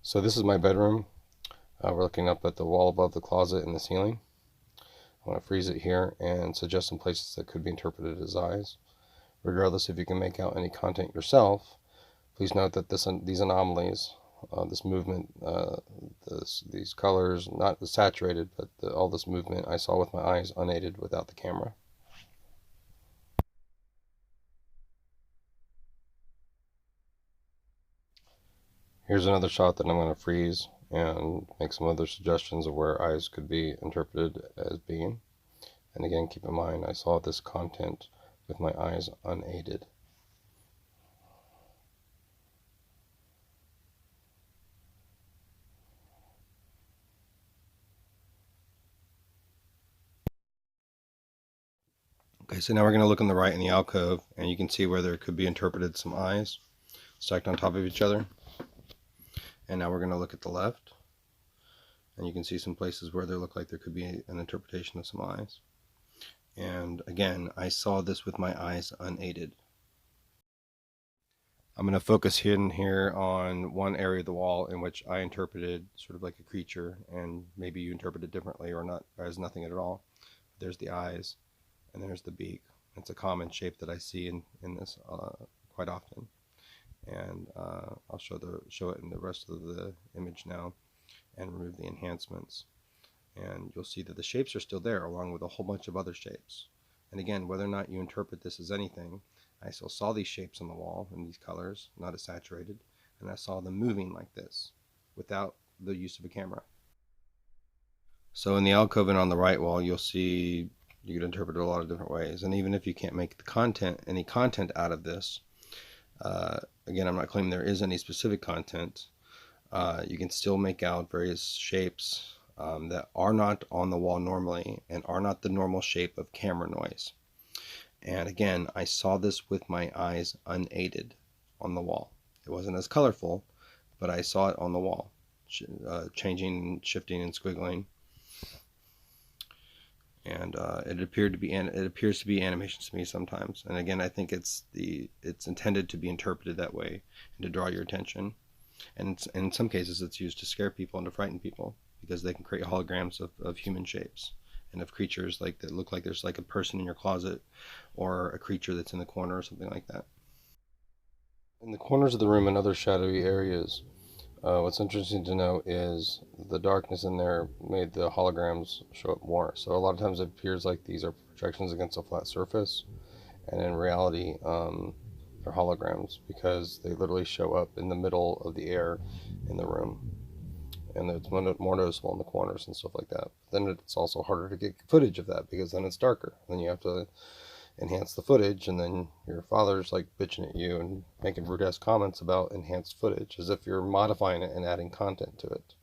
So this is my bedroom. We're looking up at the wall above the closet and the ceiling. I want to freeze it here and suggest some places that could be interpreted as eyes. Regardless if you can make out any content yourself, please note that these anomalies, this movement, these colors, not saturated, but all this movement I saw with my eyes unaided without the camera. Here's another shot that I'm going to freeze and make some other suggestions of where eyes could be interpreted as being. And again, keep in mind, I saw this content with my eyes unaided. Okay, so now we're going to look on the right in the alcove, and you can see where there could be interpreted some eyes stacked on top of each other. And now we're going to look at the left, and you can see some places where there look like there could be an interpretation of some eyes. And again, I saw this with my eyes unaided. I'm going to focus here on one area of the wall in which I interpreted sort of like a creature, and maybe you interpret it differently or not, as nothing at all. There's the eyes, and there's the beak. It's a common shape that I see in this quite often. And I'll show it in the rest of the image now and remove the enhancements. And you'll see that the shapes are still there along with a whole bunch of other shapes. And again, whether or not you interpret this as anything, I still saw these shapes on the wall in these colors, not as saturated, and I saw them moving like this without the use of a camera. So in the alcove and on the right wall, you'll see you can interpret it a lot of different ways. And even if you can't make any content out of this, again, I'm not claiming there is any specific content, you can still make out various shapes that are not on the wall normally and are not the normal shape of camera noise. And again, I saw this with my eyes unaided on the wall. It wasn't as colorful, but I saw it on the wall, changing, shifting, and squiggling. And it appears to be animations to me sometimes. And again, I think it's intended to be interpreted that way and to draw your attention. And in some cases, it's used to scare people and to frighten people because they can create holograms of human shapes and of creatures that look like there's like a person in your closet or a creature that's in the corner or something like that. In the corners of the room and other shadowy areas, what's interesting to note is the darkness in there made the holograms show up more. So a lot of times it appears like these are projections against a flat surface, and in reality, they're holograms because they literally show up in the middle of the air in the room. And it's more noticeable in the corners and stuff like that. But then it's also harder to get footage of that because then it's darker. Then you have to enhance the footage, and then your father's like bitching at you and making rude ass comments about enhanced footage as if you're modifying it and adding content to it.